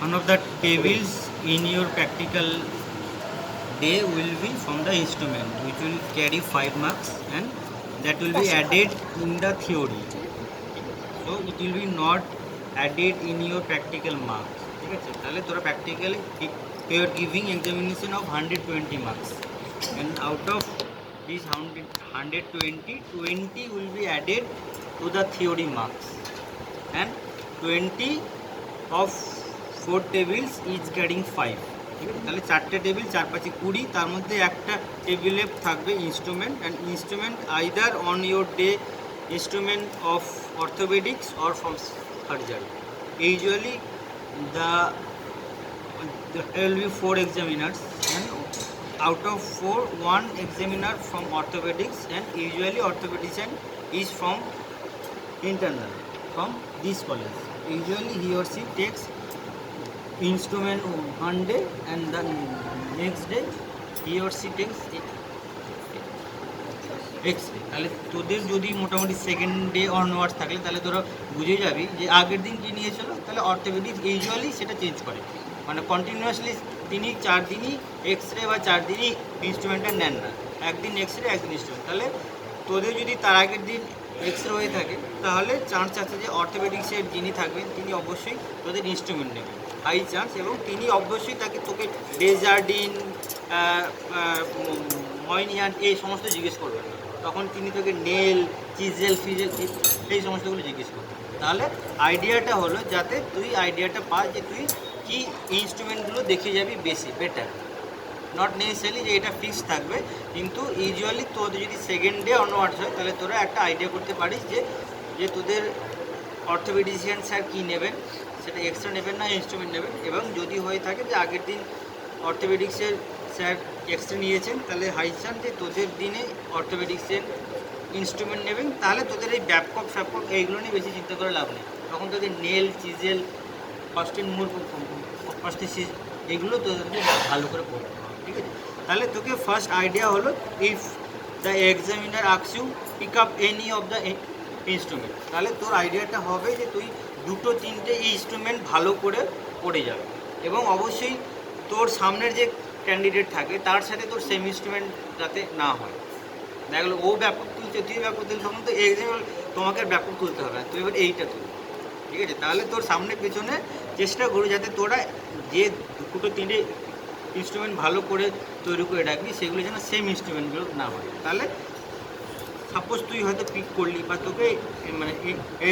One of the tables in your practical day will be from the instrument, which will carry 5 marks, and that will be added in the theory. So it will be not added in your practical marks. ঠিক আছে, তাহলে তোরা practically you are giving examination of 120 marks, and out of these 120, 20 will be added to the theory marks, and 20 of 4 tables is getting 5. ঠিক আছে, তাহলে 4টে table 4 5 20, তার মধ্যে একটা টেবিলে থাকবে instrument, and instrument either on your day instrument of orthopedics or from surgery. Usually there will be 4 examiners, and out of 4, 1 examiner from orthopedics, and usually orthopedician is from internal, from this college. Usually he or she takes instrument one day, and the next day he or she takes X ray. তাহলে তোদের যদি মোটামুটি second day onwards থাকলে তাহলে তোরা বুঝে যাবি যে আগের দিন কী নিয়েছিল। তাহলে অর্থোপেডিক্স ইউজুয়ালি সেটা চেঞ্জ করে, মানে কন্টিনিউয়াসলি তিনি 4 দিনই এক্স-রে বা 4 দিনই ইনস্ট্রুমেন্টটা নেন না, একদিন এক্স-রে একদিন ইনস্ট্রুমেন্ট। তাহলে তোদের যদি তার আগের দিন এক্স-রে হয়ে থাকে তাহলে চান্স আছে যে অর্থোপেডিক্সের যিনি থাকবেন তিনি অবশ্যই তোদের ইনস্ট্রুমেন্ট নেবেন, হাই চান্স। এবং তিনি অবশ্যই তোকে ডেজার্ডিন, ময়নিয়ান এই সমস্ত জিজ্ঞেস করবেন না, তখন তিনি তোকে নেল, চিজেল, ফিজেল এই সমস্তগুলো জিজ্ঞেস করবেন। তাহলে আইডিয়াটা হলো যাতে তুই আইডিয়াটা পাস যে তুই কী ইনস্ট্রুমেন্টগুলো দেখে যাবি বেশি বেটার, নট নেসেসারি যে এটা ফিক্স থাকবে। কিন্তু ইউজুয়ালি তোদের যদি সেকেন্ড ডে অনওয়ার্ডস হয় তাহলে তোরা একটা আইডিয়া করতে পারিস যে তোদের অর্থোপেডিশিয়ান স্যার কী নেবেন, সেটা এক্সট্রা নেবেন না ইনস্ট্রুমেন্ট নেবেন। এবং যদি হয়ে থাকে যে আগের দিন অর্থোপেডিক্সের স্যার এক্সট্রা নিয়েছেন তাহলে হাই চান্স যে তোদের দিনে অর্থোপেডিক্সের ইনস্ট্রুমেন্ট নেবেন। তাহলে তোদের এই ব্যাপক ফ্যাপক এইগুলো নিয়ে বেশি চিন্তা করে লাভ নেই, তখন তোদের নেল, চিজেল, প্রস্থেসিস এগুলো তোদেরকে ভালো করে পড়তে হবে। ঠিক আছে, তাহলে তোকে ফার্স্ট আইডিয়া হলো if the examiner asks you pick up any of the instrument, তাহলে তোর আইডিয়াটা হবে যে তুই 2-3টে ইনস্ট্রুমেন্ট ভালো করে পড়ে যাবে। এবং অবশ্যই তোর সামনের যে ক্যান্ডিডেট থাকে তার সাথে তোর সেম ইনস্ট্রুমেন্ট যাতে না হয়। দেখা গেলো ও ব্যাপক তুলছে, তুই ব্যাপক তুলছে, তখন তো এক্সাম তোমাকে ব্যাপক তুলতে হবে না, তুই এবার এইটা তুল। ঠিক আছে, তাহলে তোর সামনে পেছনে চেষ্টা করো যাতে তোরা যে 2-3টে ইনস্ট্রুমেন্ট ভালো করে তৈরি করে রাখবি সেগুলো যেন সেম ইনস্ট্রুমেন্টগুলো না হয়। তাহলে সাপোজ তুই হয়তো পিক করলি বা তোকে মানে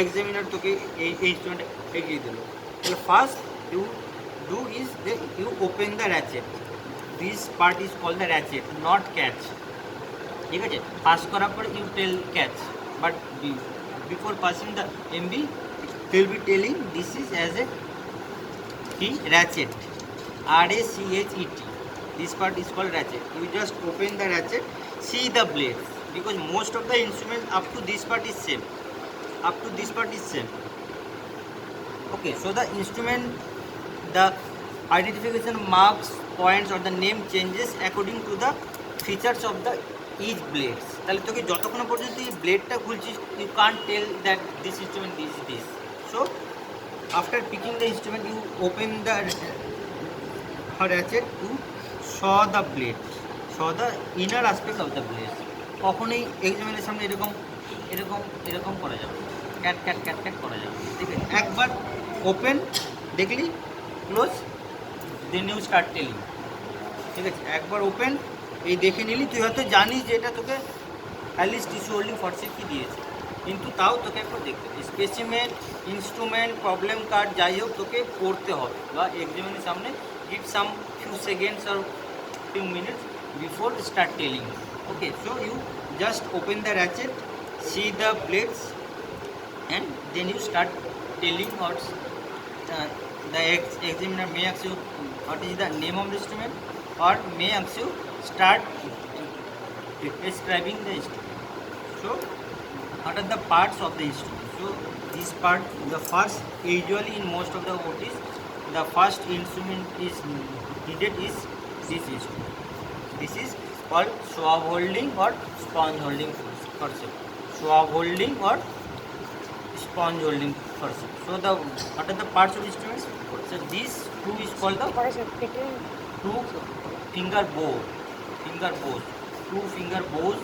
এক্সামিনার তোকে এই ইনস্ট্রুমেন্ট এগিয়ে দিল, তাহলে first you do is that you open the ratchet. This part is called the ratchet, not catch. ঠিক আছে, পাস করার পর you tell catch, but before passing the MB they will be telling this is as a ratchet, RACHET. This part is called ratchet. You just open the ratchet, see the blades, because most of the instruments up to this part is same, okay. So the instrument, the identification marks, points or the name changes according to the features of the each blades. তাহলে তোকে যতক্ষণ পর্যন্ত এই ব্লেডটা খুলছিস you can't tell that this instrument is this. So after picking the instrument you open the ratchet to saw the blade, saw the inner aspect of the blade. কখনোই এক্সামিনের সামনে এরকম এরকম এরকম করা যাবে, ক্যাট ক্যাট ক্যাট ক্যাট করা যাবে। ঠিক আছে, একবার ওপেন দেখলি, close, then you start telling. ঠিক আছে, একবার ওপেন এই দেখে নিলি, তুই হয়তো জানিস যে এটা তোকে অ্যাটলিস্ট টিস্যু হোল্ডিং ফরসেট কি দিয়েছে, কিন্তু তাও তোকে একবার দেখতে হবে স্পেসিমেন, ইনস্ট্রুমেন্ট, প্রবলেম কার্ড যাই হোক তোকে পড়তে হবে, বা এক্সামিনের সামনে give some few seconds or few minutes before start telling. Okay, so you just open the ratchet, see the blades, and then you start telling or the examiner may ask you what is the name of the instrument, or may ask you start describing the instrument. So what are the parts of the instrument? So this part, the first, usually in most of the OTs the first instrument is needed is this instrument. This is called swab holding or sponge holding forceps. Swab holding or sponge holding forceps. So what are the parts of the instruments? So this tool is called the two finger bow. Finger bows. Two finger bows,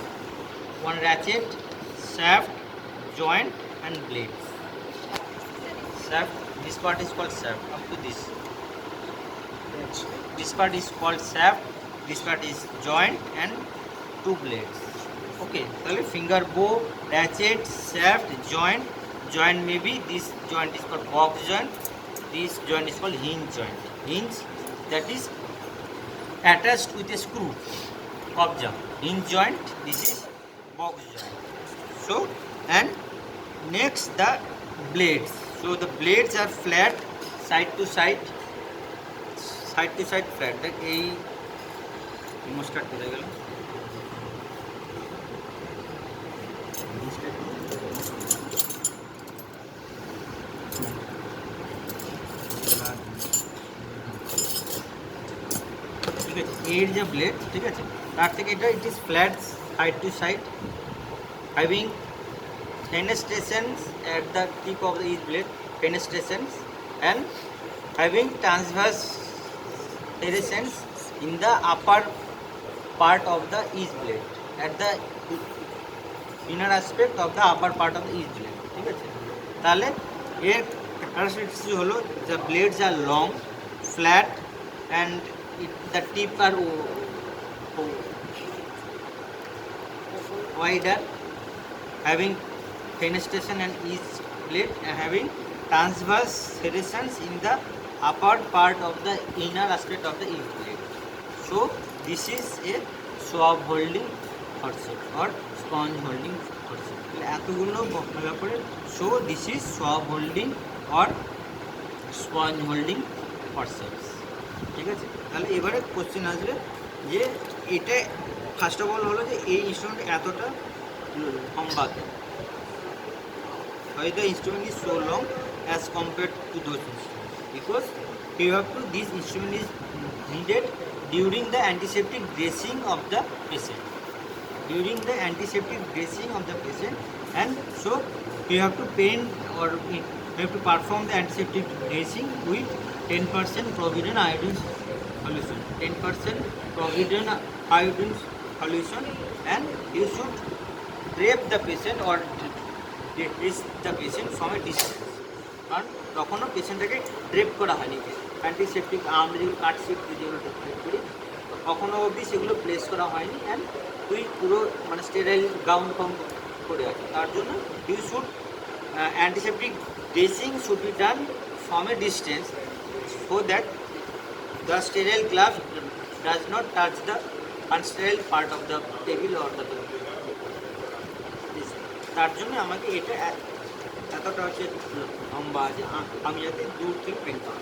one ratchet, shaft, joint and blades. Shaft, this part is called shaft up to this. This part is called shaft, this part is joint and two blades. Okay, তাহলে finger bow, ratchet, shaft, joint may be, this joint is called box joint, this joint is called hinge joint. Hinge that is attached with a screw, kobja. Hinge joint, this is box joint. So, and next the blades. So the blades are flat, side to side flat. দেখ এই start করে গেল। ঠিক আছে, এর যে blade, ঠিক আছে, তার থেকে এটা it is flat side to side, having fenestrations at the tip of each blade, fenestrations, and having transverse serrations in the upper part of the each blade, at the inner aspect of the upper part of the each blade. ঠিক আছে, তাহলে এর characteristics হলো the blades are long, flat, and the tip are wider, having fenestration and each blade, and having transverse serrations in the upper part of the inner aspect of the each blade. So this is a swab holding forceps or sponge holding forceps. এতগুলো বলা পরে, so this is swab holding or sponge holding forceps. ঠিক আছে, তাহলে এবারে question আসবে যে এটা ফার্স্ট অফ অল হলো যে এই ইনস্ট্রুমেন্ট এতটা লম্বা, why the instrument is so long as compared to those instruments, because you have to, this instrument is needed during the antiseptic dressing of the patient, during the antiseptic dressing of the patient, and so you have to paint or you have to perform the antiseptic dressing with 10% provident iodine solution, 10% provident iodine solution, and you should drape the patient or is the patient from a distance, কারণ তখনও পেশেন্টটাকে drape করা হয়নি, antiseptic আমরা যেগুলো কাটসিপ যেগুলো drape করি তখনও অবধি সেগুলো প্লেস করা হয়নি, অ্যান্ড তুই পুরো মানে স্টেরাইল গাউন ফর্ম করে আছে, তার জন্য you should antiseptic dressing should be done from a distance, so that the sterile glove does not touch the unsterile part of the table or the, তার জন্য আমাকে এটা এতটা হচ্ছে লম্বা আছে, আমি যাতে দূর থেকে পেন্ট করা।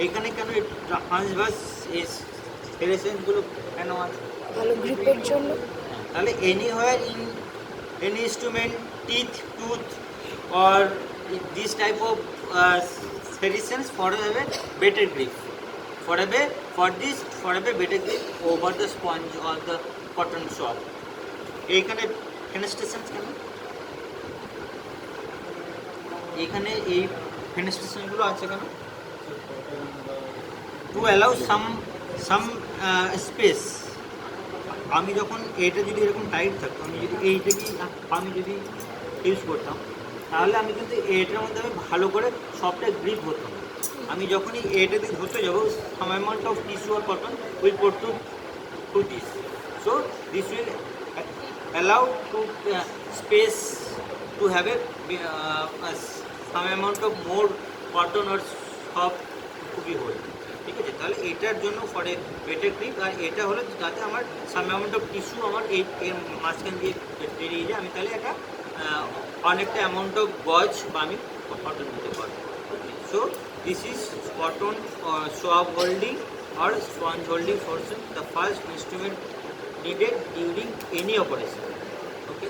এইখানে কেন ট্রান্সভার্স এই সেরেশনগুলো কেন আছে? ভালো গ্রিপের জন্য। তাহলে anywhere in any instrument, teeth, tooth or this type of serrations for a better grip, for a better grip over the sponge or the cotton swab. এইখানে ফেনেস্ট্রেশনস কেন? এখানে এই ফেনেস্ট্রেশনগুলো আছে কেন? To allow some space. আমি যখন এটা যদি এরকম টাইট থাকতো, আমি যদি এইটাকে আমি যদি ইউজ করতাম, তাহলে আমি কিন্তু এটার মধ্যে আমি ভালো করে সবটা গ্রিপ হতাম। আমি যখনই এটা দিয়ে ধরতে যাবো, some amount of tissue or cotton will put to this, so this will allow to space to have a some amount of more cotton or soft to be hold. ঠিক আছে, তাহলে এটার জন্য ফর এ বেটার গ্রিপ, আর এটা হলো যাতে আমার some amount of tissue আমার এই এর মাঝখান দিয়ে বেরিয়ে যায়, আমি তাহলে একটা অনেকটা অ্যামাউন্ট অফ গজ বা আমি কটন দিতে পারবো। So this is cotton swab holding or sponge holding forceps, the first instrument needed during any operation. ওকে,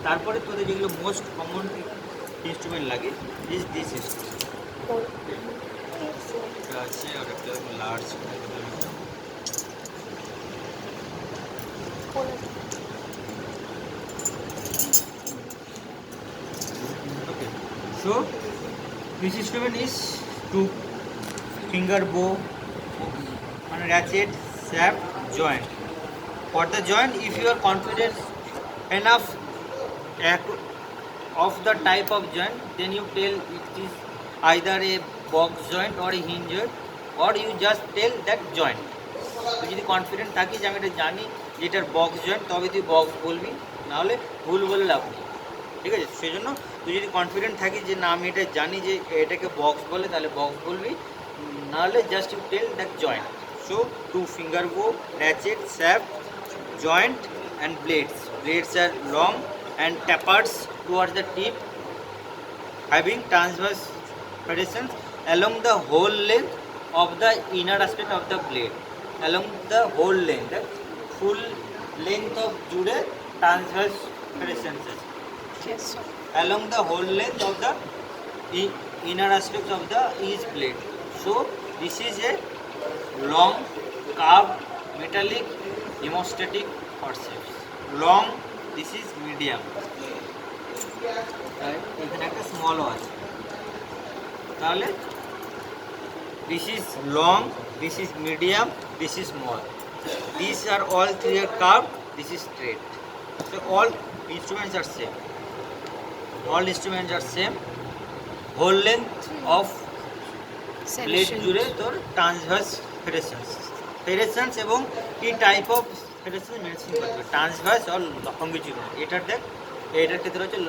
তারপরে তোদের যেগুলো মোস্ট কমন ইনস্ট্রুমেন্ট লাগে ইজ দিস ইনস্ট্রুমেন্ট। এটা আছে আর একটা large. Okay, so This instrument is two finger bow, ratchet, shaft, joint. For the joint, if you are confident enough of the type of joint, then you tell it is either a box joint or a hinge joint, or you just tell that joint. তুই যদি confident থাকিস যে আমি এটা জানি যে এটার box joint, তবে তুই বক্স বলবি, নাহলে ভুল বলে লাভ নেই, ঠিক আছে? সেই জন্য তুই যদি কনফিডেন্ট থাকিস যে না আমি এটা জানি যে এটাকে বক্স বলে, তাহলে বক্স বলবি, নাহলে just you tell that joint. So two finger bow, ratchet, shaft, joint and blades. Blades are long and tapers towards the tip, having transverse variations along the whole length of the inner aspect of the blade. Along the whole length, the full length of jure transverse variations. Yes, sir. Along the whole length of the inner aspect of the each blade. So this is a long curved metallic hemostatic forceps. Long, this is medium. এখানে একটা স্মলও আছে, তাহলে this is long, this is medium, this is small. These are all three are curved, this is straight. So all instruments are same. All instruments are same. Whole length of blade জুড়ে তোর transverse ফেডারেশনস, ফেডারেশনস এবং কি type of federation mention করবে, transverse আর লঙ্গিচুডাল। এটার দেখ, এটার ক্ষেত্রে হচ্ছে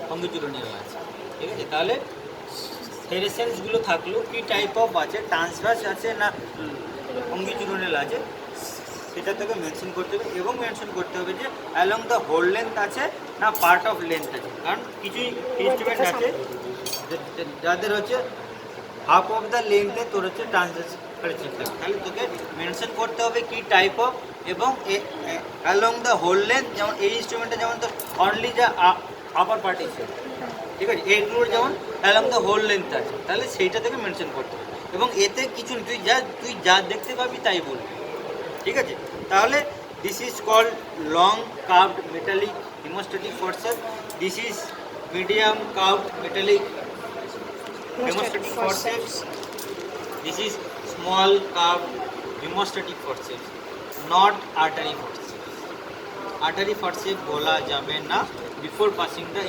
লঙ্গিচুডাল আছে, ঠিক আছে? তাহলে ফেডারেশনসগুলো থাকলো কি টাইপ অফ আছে, ট্রান্সভার্স আছে না লঙ্গিচুডাল আছে, সেটা তোকে মেনশন করতে হবে। এবং মেনশন করতে হবে যে অ্যালং দ্য হোল লেন্থ আছে না পার্ট অফ লেন্থ আছে। কারণ কিছু ইনস্ট্রুমেন্ট আছে যাদের হচ্ছে হাফ অফ দ্য লেন্থে তোর হচ্ছে ট্রান্সভার্স ফেডারেশন থাকবে, তাহলে তোকে মেনশন করতে হবে কি টাইপ অফ এবং অ্যালং দ্য হোল লেন্থ। যেমন এই ইনস্ট্রুমেন্টে যেমন তোর অনলি যা আপার পার্টি ছিল, ঠিক আছে, এইগুলোর যেমন অ্যালং দ্য হোল লেন্থ আছে, তাহলে সেইটা থেকে মেনশন করতে হবে। এবং এতে কিছু তুই যা দেখতে পাবি তাই বলবি, ঠিক আছে? তাহলে this is called long curved metallic hemostatic forcep, this is medium curved metallic hemostatic forceps, this is small curved hemostatic forceps, not artery forceps. Artery forceps bola jabe na before passing the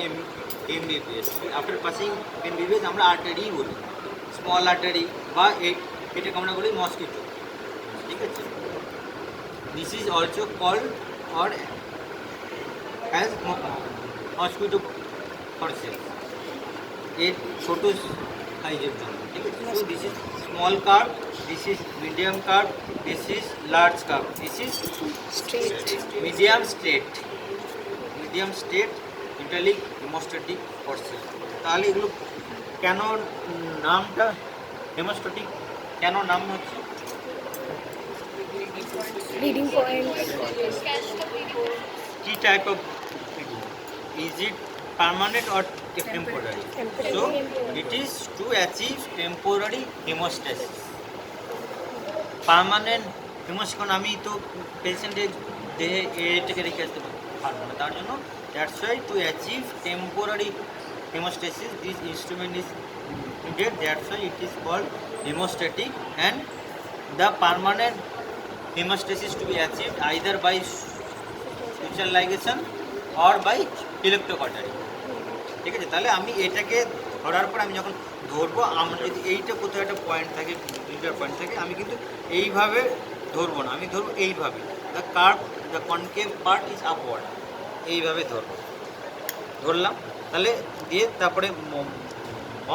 MBBS. After passing MBBS আমরা artery বলি, small artery বা এটাকে আমরা বলি mosquito, ঠিক আছে? This is also called or as mosquito forceps. এর ছোট সাইজের জন্য, ঠিক আছে? So this is small curve, this is medium curve, this is large curve, this is Straight. Medium straight, medium straight metallic haemostatic forces. তাহলে এগুলো কেন নামটা হেমোস্ট্যাটিক কেন নাম হচ্ছে? Reading point. কি type of is it permanent or temporary? So it is to achieve temporary hemostasis. Permanent hemostasis আমি তো পেশেন্টের দেহে এটাকে রেখে আসতে পারবো না, তার জন্য that's why to achieve temporary hemostasis this instrument is needed, that's why it is called hemostatic. And the permanent hemostasis to be achieved either by suture ligation or by electrocautery, ঠিক আছে? তাহলে আমি এটাকে ধরার পর আমি যখন ধরবো, আমার যদি এইটা কোথাও একটা পয়েন্ট থাকে, দুইটার পয়েন্ট থাকে, আমি কিন্তু এইভাবে ধরবো না, আমি ধরবো এইভাবে, the curve the concave part is upward, এইভাবে ধরলাম। তাহলে দিয়ে তারপরে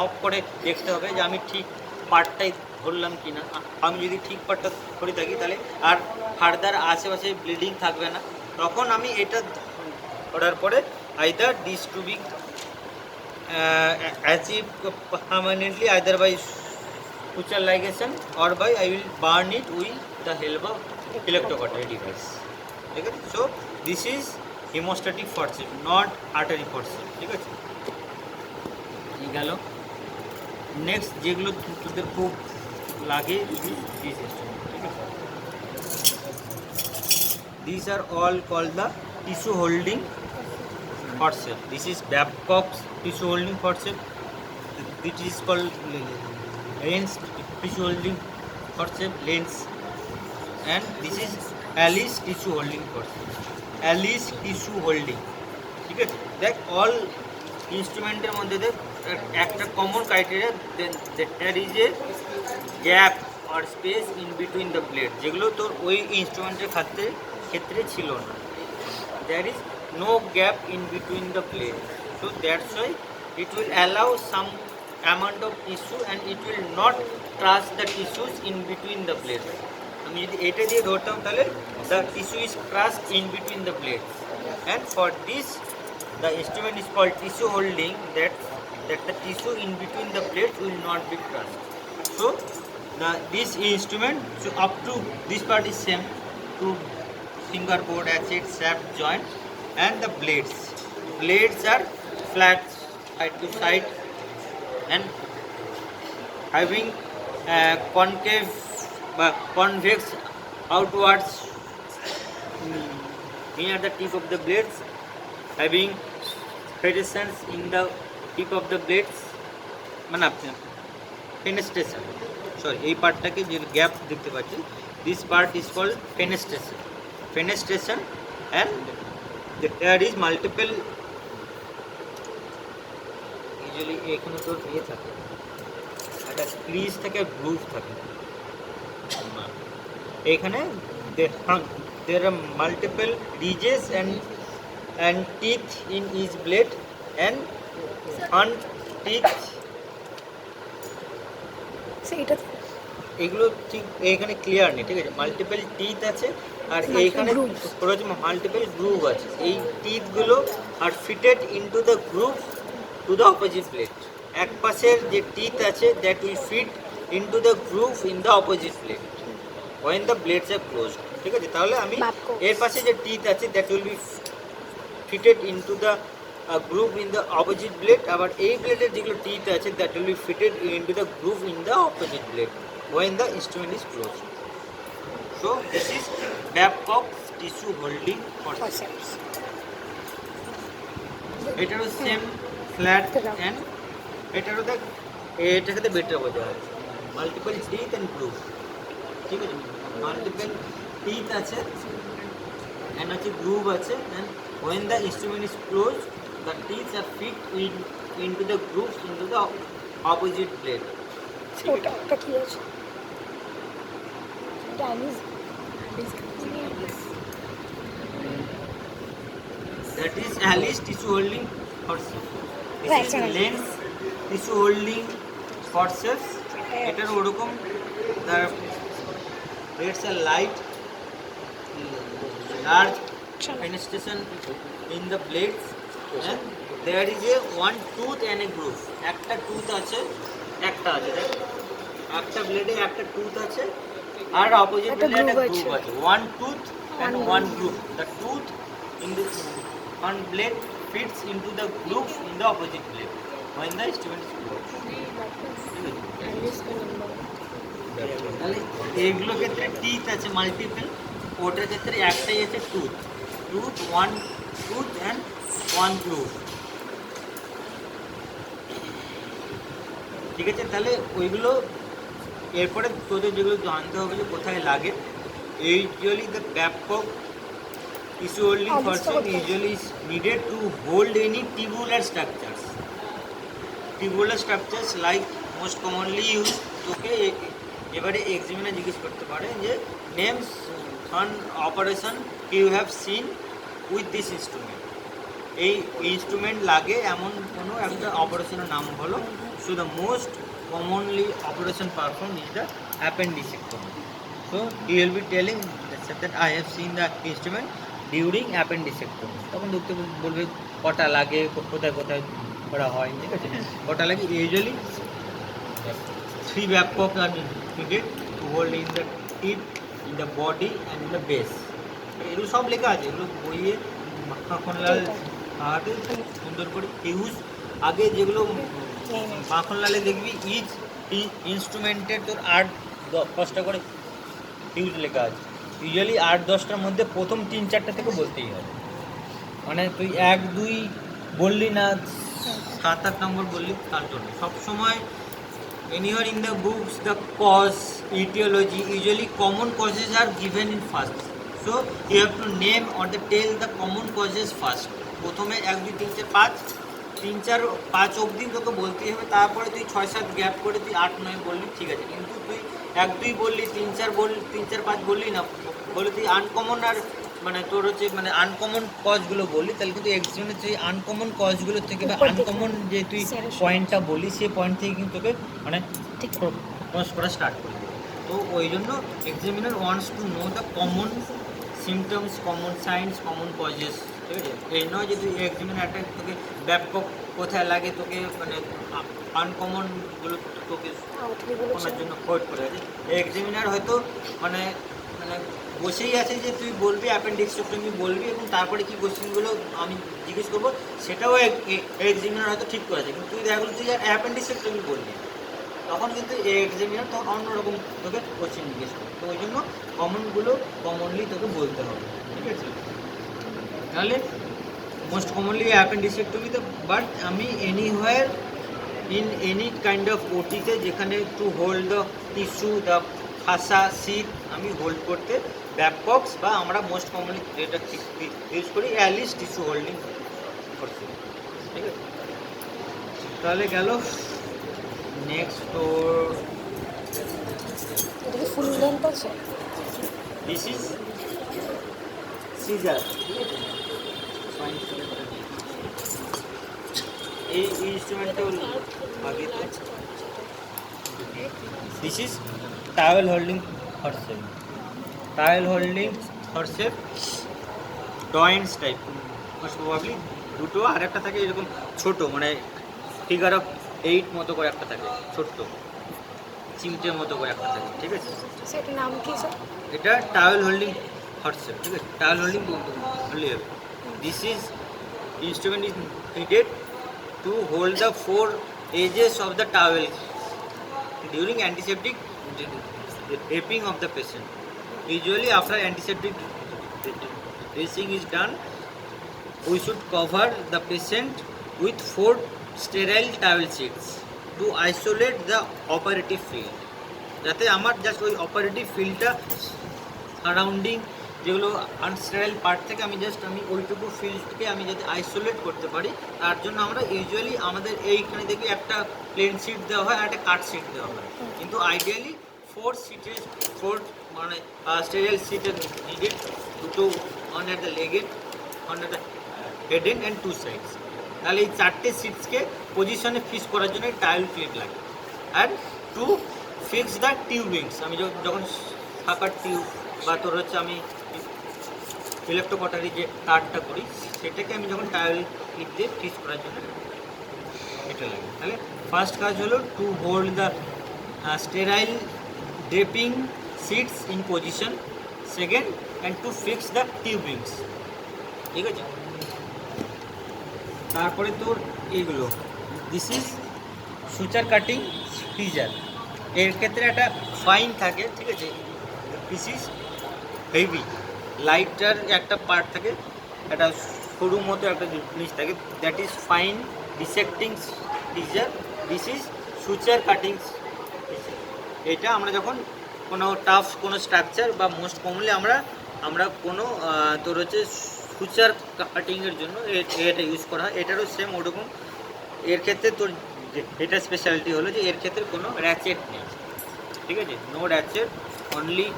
অফ করে দেখতে হবে যে আমি ঠিক পার্টটাই ধরলাম কি না। আমি যদি ঠিক পার্টটা ধরে থাকি তাহলে আর ফার্দার আশেপাশে ব্লিডিং থাকবে না। তখন আমি এটা ধরার পরে either this to be achieved permanently either by suture ligation or by I will burn it with the help of electrocautery device, ঠিক আছে? So this is hemostatic forceps, not artery forceps, ঠিক আছে? এই গেল। নেক্সট যেগুলো তোদের খুব লাগে, ঠিক আছে, these are all called the tissue holding forceps. This is Babcock's tissue holding forceps. which is called lens tissue holding forceps, lens, and this is Alice tissue holding forceps. Alice tissue holding, ঠিক আছে? দেখ all ইনস্ট্রুমেন্টের মধ্যে দেখ একটা common criteria, there is a gap or space in between the plate, যেগুলো তোর ওই ইনস্ট্রুমেন্টের ক্ষেত্রে ছিল না। There is no gap in between the plates, so that's why it will allow some amount of tissue and it will not crush the tissues in between the plates. আমি যদি এটা দিয়ে ধরতাম তাহলে the tissue is crushed in between the plates, and for this the instrument is called tissue holding, that the tissue in between the plates will not be crushed. So this instrument, so up to this part is same, to fingerboard, hatchet, shaft, joint, and the blades. Blades are flat side to side and having concave convex outwards near the tip of the blades, having serrations in the tip of the blades, মানে আপনার ফেনেস্ট্রেশন, sorry এই পার্টটাকে যে gap দেখতে পাচ্ছি, this part is called fenestration and there is multiple, usually এখানে তোর ইয়ে থাকে, একটা ক্রিজ থাকে, গ্রুভ থাকে, এখানে there are multiple ridges and teeth in each blade and front teeth, সেইটা এগুলো ঠিক এখানে ক্লিয়ার নেই, ঠিক আছে? মাল্টিপল টিথ আছে আর এইখানে মাল্টিপল গ্রুভ আছে। এই টিথগুলো are fitted into the groove to the opposite plate. এক পাশের যে টিথ আছে that will fit into the groove in the opposite plate when the blades are closed, ঠিক আছে? তাহলে আমি এর পাশে যে টিথ আছে that will be fitted into the groove in the opposite blade, আবার এই ব্লেডের যেগুলো টিথ আছে that will be fitted into the groove in the opposite blade when the instrument is closed. So this is Babcock tissue holding forceps. এটারও same flat and এটারও দেখ এটার সাথে better বোঝা আছে, মাল্টিপল টিথ অ্যান্ড গ্রুভ, ঠিক আছে? মাল্টিপল টিথ আছে অ্যান্ড হচ্ছে গ্রুভ আছে, and when the instrument is closed the teeth are fit into the grooves into the opposite blade. ওটা ওটা কি আছে? ডাইনিজ That is Alice tissue holding forceps. This Right, is right. lens tissue holding forceps. এটার ওরকম the blades are light, large penetration in the blades, and there is a one tooth and a groove. একটা tooth আছে, একটা আছে, দেখ একটা ব্লেডে একটা tooth আছে আর অপোজিট ব্লেডে একটা গ্রুভ আছে, one tooth and one groove. The tooth in the one blade fits into the groove in the opposite blade when the instrument is closed. তাহলে এইগুলোর ক্ষেত্রে টিথ আছে মাল্টিপল, ওটার ক্ষেত্রে একটাই আছে tooth, one tooth and one গ্রুভ, ঠিক আছে? তাহলে ওইগুলো এরপরে তোদের যেগুলো জানতে হবে যে কোথায় লাগে, usually the Babcock tissue holding forceps usually is needed to hold any tubular structures. Tubular structures like most commonly used, তোকে এবারে এক্সামিনার জিজ্ঞেস করতে পারে যে names on operation you have seen with this instrument, এই ইনস্ট্রুমেন্ট লাগে এমন কোনো একটা অপারেশনের নাম হলো। So the most commonly operation performed is the appendicectomy. So he will be telling that I have seen the instrument during appendicectomy. তখন দেখতে বলবে কটা লাগে, কোথায় কোথায় করা হয়, ঠিক আছে? কটা লাগে, usually 3 Babcock are needed to hold in the tip, in the body and in the base. এগুলো সব লেখা আছে, এগুলো বইয়ে মাখনলাল আগে সুন্দর করে ইউজ, আগে যেগুলো মাখনলালে দেখবি ইচ ইনস্ট্রুমেন্টের তোর 8-10টা করে ইউজ লেখা আছে। ইউজুয়ালি 8-10টার মধ্যে প্রথম 3-4টা থেকে বলতেই হবে, মানে তুই 1-2 বললি না সাত আট নম্বর বললি তার জন্য সবসময় anywhere in the books the cause etiology usually common causes are given in first, so you have to name or the tell the common causes first. প্রথমে 1 2 3 4 5 3 4 5 অবধি তোকে বলতেই হবে, তারপরে তুই 6 7 গ্যাপ করে তুই 8 9 বললি ঠিক আছে, কিন্তু তুই 1 2 বললি 3 4 বললি 3 4 5 বললি না, বলে তুই আনকমন আর মানে তোর হচ্ছে মানে আনকমন কজগুলো বললি, তাহলে কিন্তু এক্সামে তুই আনকমন কজগুলো থেকে বা আনকমন যে তুই পয়েন্টটা বললি সেই পয়েন্ট থেকে কিন্তু তোকে মানে ক্রস করা স্টার্ট করবি। তো ওই জন্য examiner wants to know the common symptoms, common science, common causes, ঠিক আছে? এই নয় যে তুই এক্সামিনার একটা তোকে ব্যাপক কোথায় লাগে তোকে মানে আনকমনগুলো তোকে শোনার জন্য কোড করে আছে। এক্সামিনার হয়তো মানে মানে বসেই আছে যে তুই বলবি অ্যাপেন্ডিক্সেক্টমি বলবি এবং তারপরে কি কোশ্চেনগুলো আমি জিজ্ঞেস করবো সেটাও এক্সামিনার হয়তো ঠিক করেছে, কিন্তু তুই দেখা গেলো তুই অ্যাপেন্ডিক্সেক্টমি বলবি, তখন কিন্তু এক্সামিনার তখন অন্যরকম তোকে কোশ্চেন জিজ্ঞেস করবে। তো ওই জন্য কমনগুলো কমনলি তোকে বলতে হবে, ঠিক আছে? তাহলে মোস্ট কমনলি অ্যাপেন্ডিক্সেক্টমিতে, বাট আমি anywhere in any kind of ওটিতে যেখানে to hold the tissue, the খাসা সিট আমি হোল্ড করতে ব্যাপকস বা আমরা মোস্ট কমনলি যেটা ইউজ করি অ্যালিস টিস্যু হোল্ডিং করছি, ঠিক আছে? তাহলে গেল নেক্সট তোর এটা কি ফুল লেন্থ আছে? দিস ইজ সিজার, এই ইনস্ট্রুমেন্টটা আগে তো this is towel holding forceps, towel holding forceps Doyen's type most probably দুটো, আর একটা থাকে এরকম ছোট মানে ফিগার অফ 8 মতো করে একটা থাকে, ছোট্ট চিমটের মতো করে একটা থাকে, ঠিক আছে? সেটার নাম কি স্যার? এটা টাওয়েল হোল্ডিং হর্সেপ, ঠিক আছে? টাওয়েল হোল্ডিং বললে হবে। This is instrument is needed to hold the 4 edges of the towel during antiseptic draping of the patient. Usually after antiseptic dressing is done, we should cover the patient with 4 sterile towel sheets to isolate the operative field. যাতে আমার just ওই operative ফিল্ডটা surrounding যেগুলো আনস্টেরাইল part থেকে আমি just আমি ওইটুকু ফিল্ডকে আমি যাতে আইসোলেট করতে পারি, তার জন্য আমরা ইউজুয়ালি আমাদের এইখানে দেখি একটা প্লেন শিট দেওয়া হয় আর একটা কাট শিট দেওয়া হয়, কিন্তু আইডিয়ালি 4 মানে স্টেরাইল শিটের নিডেড, দুটো one at the leg end, one at the head end and 2 sides. তাহলে এই 4টে সিটসকে পজিশনে ফিক্স করার জন্য টাইল ক্লিপ লাগে। আর টু ফিক্স দ্য টিউবিংস, আমি যখন শাখার টিউব বা তোর হচ্ছে আমি ইলেকট্রোকটারি যে তারটা করি সেটাকে আমি যখন টাইল ক্লিপ দিয়ে ফিক্স করার জন্য এটা লাগে। তাহলে ফার্স্ট কাজ হলো to hold the sterile draping sheets in position, second and to fix the tubings, ঠিক আছে? তারপরে তোর এইগুলো this is suture cutting scissor, এর ক্ষেত্রে একটা ফাইন থাকে, ঠিক আছে? দিস ইজ হেভি লাইটার একটা পার্ট থাকে, একটা সরু মতো একটা জিনিস থাকে, that is fine dissecting scissor, this is suture cutting. এটা আমরা যখন কোনো টাফ কোনো স্ট্রাকচার বা মোস্ট কমনলি আমরা কোনো তোর হচ্ছে সুচার কাটিংয়ের জন্য এটা ইউজ করা হয়। এটারও সেম ওরকম, এর ক্ষেত্রে তোর এটা স্পেশালিটি হলো যে এর ক্ষেত্রে কোনো র্যাচেট নেই, ঠিক আছে? No ratchet, only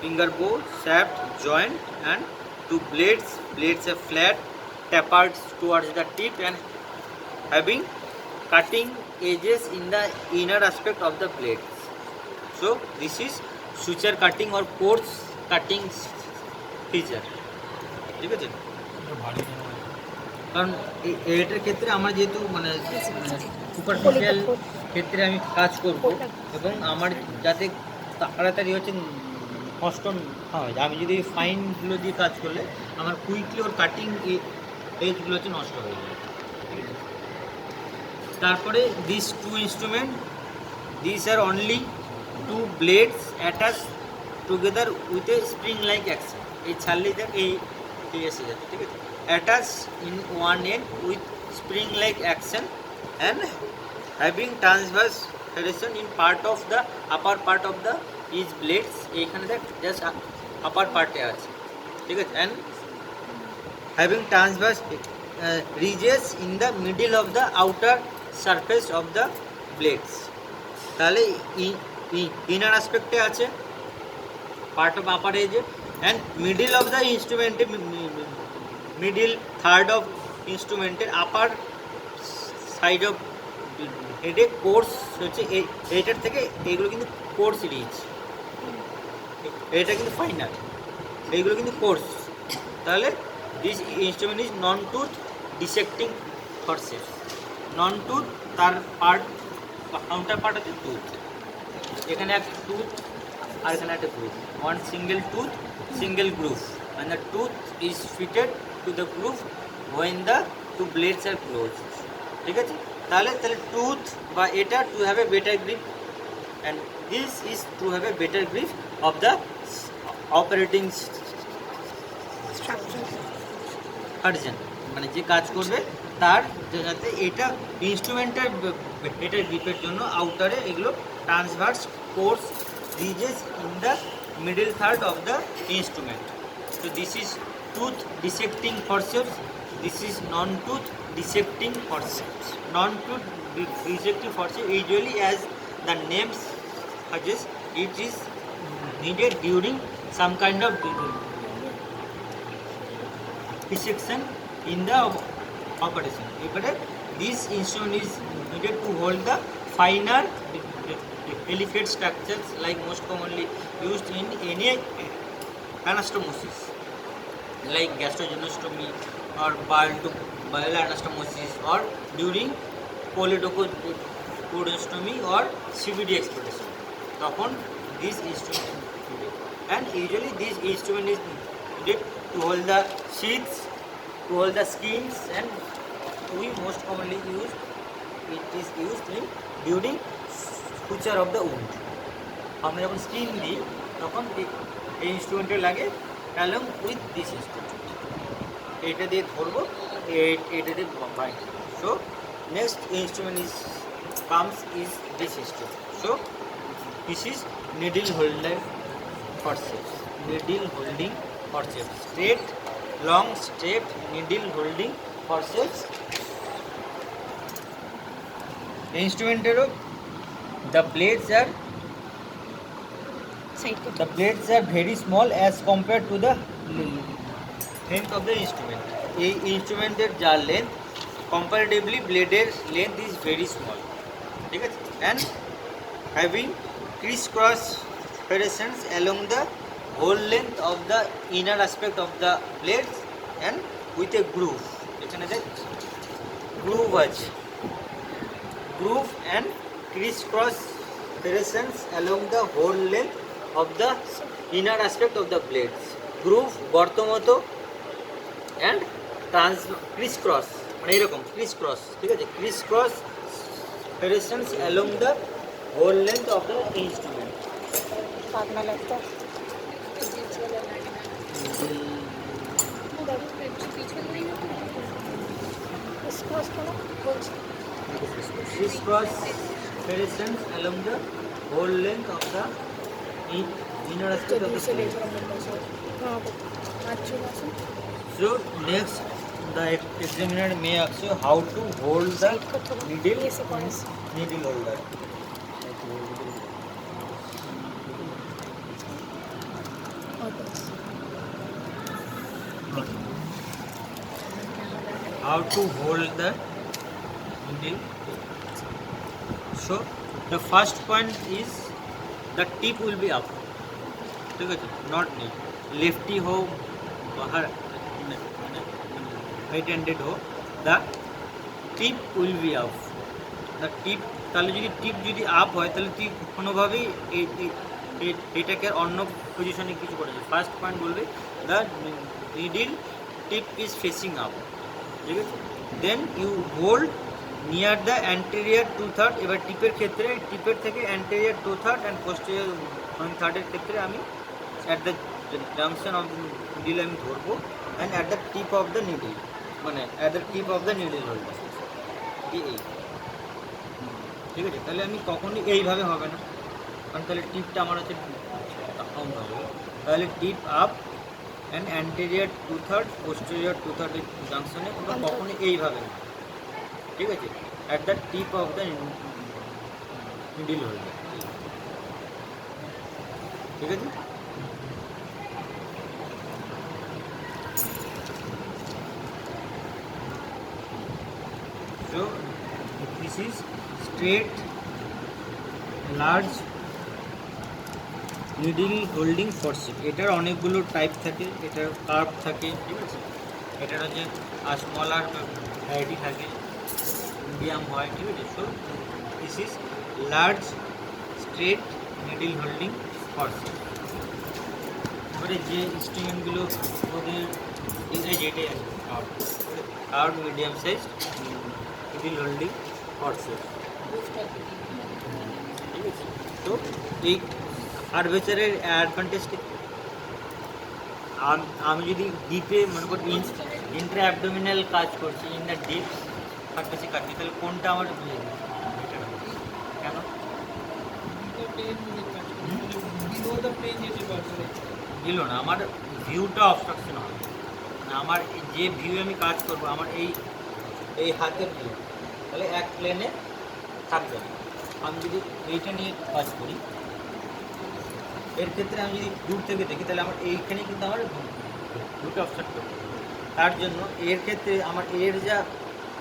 finger bow, shaft, joint and 2 blades. Blades are flat, tapered towards the tip and having cutting edges in the inner aspect of the blades. So this is suture cutting or coarse cutting feature, ঠিক আছে? কারণ এটার ক্ষেত্রে আমার যেহেতু মানে superficial ক্ষেত্রে আমি কাজ করব এবং আমার যাতে তাড়াতাড়ি হচ্ছে নষ্ট হয়, আমি যদি ফাইনগুলো দিয়ে কাজ করলে আমার কুইকলি ওর কাটিং এজগুলো হচ্ছে নষ্ট হয়ে যায়, ঠিক আছে? তারপরে this 2 instrument, this are only 2 blades attach together with a spring like action. এই ছাড়লেই দেখ এই এসে যাচ্ছে, ঠিক আছে? Attach in one end with spring like action and having transverse fixation in part of the upper part of the each blades এইখানে দেখ জাস্ট আপার পার্টে আছে ঠিক আছে and having transverse ridges in the middle of the outer surface of the blades তাহলে inner অ্যাসপেক্টে আছে part of upper edge and middle of the instrument middle third of instrument upper side of হেডে course হচ্ছে এইটার থেকে এইগুলো কিন্তু course rich এটা কিন্তু ফাইনাল এইগুলো কিন্তু কোর্স তাহলে this instrument is non tooth dissecting forceps non tooth তার পার্ট কাউন্টার পার্ট হচ্ছে টুথ এখানে একটা টুথ আর এখানে একটা গ্রুভ one single tooth single গ্রুভ and the tooth is fitted to the groove when the two blades are closed ঠিক আছে তাহলে tooth বা এটা to have a better grip and this is to have a better grip of the operating surgeon মানে যে কাজ করবে তার যাতে এটা ইনস্ট্রুমেন্টের এটা গ্রিপের জন্য আউটারে এগুলো transverse coarse ridges in the middle third of the instrument so this is tooth dissecting forceps this is non tooth dissecting forceps non tooth dissecting forceps usually as the name suggests it is needed during some kind of dissection in the operation this instrument is needed to hold the finer delicate structures like most commonly used in any anastomosis like gastrostomy or bile anastomosis or during choledochostomy or CVD exploitation তখন this instrument and usually this instrument is needed to hold the sheaths to hold the skins and we most commonly use it is used in during suture of the wound আমরা যখন skin দিই তখন এই ইনস্ট্রুমেন্টে লাগে along with this instrument এটা দিয়ে ধরবো এটা দিয়ে bind so next instrument is comes is this instrument so this is needle holder forceps needle holding forceps straight long straight needle holding forceps the instrument the blades are very small as compared to the length of the instrument এই ইনস্ট্রুমেন্টের যার length comparatively ব্লেডের length is very small ঠিক আছে and having crisscross serrations along the whole length of the inner aspect of the blades and with a groove এখানে দেখ groove আছে groove and crisscross serrations along the whole length of the inner aspect of the blades groove গর্ত মতো and crisscross মানে এরকম crisscross ঠিক আছে crisscross serrations along the whole length of the instrument पागना लगता है crisscross serrations along the whole length of the inner aspect of the blade. So next the examiner may ask you how to hold the needle holder. How to hold the needle. So the first point is the tip will be up. ठीक है not knee lefty हो बाहर right handed हो the tip will be up the tip তাহলে যদি টিপ যদি up হয় তাহলে তুই কোনোভাবেই এটাকে অন্য পজিশনে কিছু করা যায় ফার্স্ট পয়েন্ট বলবে the needle tip is facing up ঠিক আছে then you hold near the anterior two third এবার টিপের ক্ষেত্রে টিপের থেকে anterior two third and posterior one থার্ডের ক্ষেত্রে আমি at the junction of the needle আমি ধরবো and at the tip of the needle মানে at the tip of the needle holder, এই, ঠিক আছে? তাহলে আমি কখনই এইভাবে হবে না, কারণ তাহলে টিপটা আমার হচ্ছে ডাউন হবে। তাহলে টিপ আপ অ্যান্ড অ্যান্টেরিয়ার 2/3 পোস্টেরিয়র 2/3 জাংশনে ওটা কখনই এইভাবে না, ঠিক আছে? At the tip of the needle holder, ঠিক আছে? So this is straight large needle holding forcep. এটার অনেকগুলো টাইপ থাকে, এটার কার্ভ থাকে, ঠিক আছে? এটার হচ্ছে স্মলার ভ্যারাইটি থাকে, মিডিয়াম হয়, ঠিক আছে? So this is large straight needle holding forcep. এবারে যে ইনস্ট্রুমেন্টগুলো ওদের এই যেটাই আছে curve medium size needle holding forcep, ঠিক আছে? তো এই কার্ভেচারের অ্যাডভান্টেজ কি? আমি যদি ডিপে মনে করি ইন্ট্রা অ্যাবডোমিনাল কাজ করছি, ইন দ্য ডিপ কাজ করছি, তাহলে কোনটা আমার বেটার হবে? কেন? দিল না, আমার ভিউটা অবস্ট্রাকশন হবে না। আমার যে ভিউ আমি কাজ করবো, আমার এই হাতের ভিউ, তাহলে এক প্লেনে থাকবে না। আমি যদি এইটা নিয়ে কাজ করি, এর ক্ষেত্রে আমি যদি দূর থেকে দেখি, তাহলে আমার এইখানে কিন্তু আমার দুটো অবস্ট্রাক্ট করতে হবে। তার জন্য এর ক্ষেত্রে আমার এর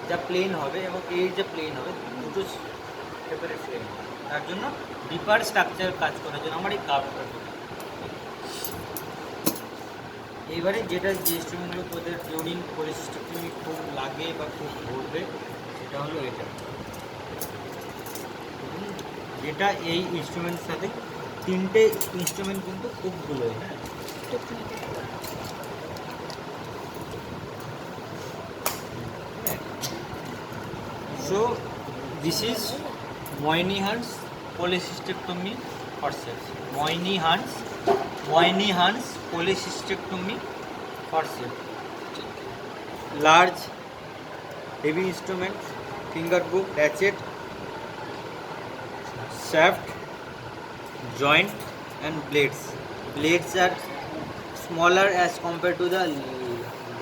যা প্লেন হবে এবং এর যে প্লেন হবে, দুটো সেপারেট প্লেন হবে। তার জন্য ডিপার স্ট্রাকচার কাজ করার জন্য আমার এই কার্ভটা। এইবারে যেটা যে ইনস্ট্রুমেন্টগুলো তোদের ডিউরিং পলিসিস্টেক্টমি খুব লাগে বা খুব ঘুরবে, সেটা হলো এটা, যেটা এই ইনস্ট্রুমেন্টের সাথে তিনটে ইনস্ট্রুমেন্ট কিন্তু খুবগুলো, হ্যাঁ। So this is Moynihan's cholecystectomy forceps. Moynihan's cholecystectomy forceps, large heavy instrument, finger book, ratchet, shaft, joint and blades. Blades are smaller as compared to the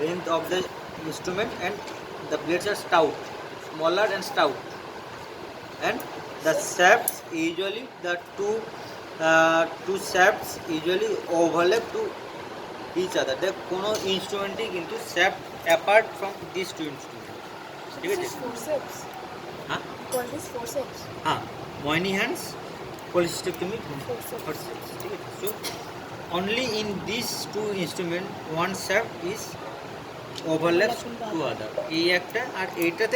length of the instrument, and the blades are stout, smaller and stout. And the shafts usually, the two shafts usually overlap to each other. The কোনো ইনস্ট্রুমেন্টই কিন্তু shaft apart from these two instruments, ঠিক আছে? হ্যাঁ হ্যাঁ, Moynihan's polycystictomy forceps, ঠিক আছে? So only in these two instruments one shaft is overlaps to other, এই একটা আর এইটাতে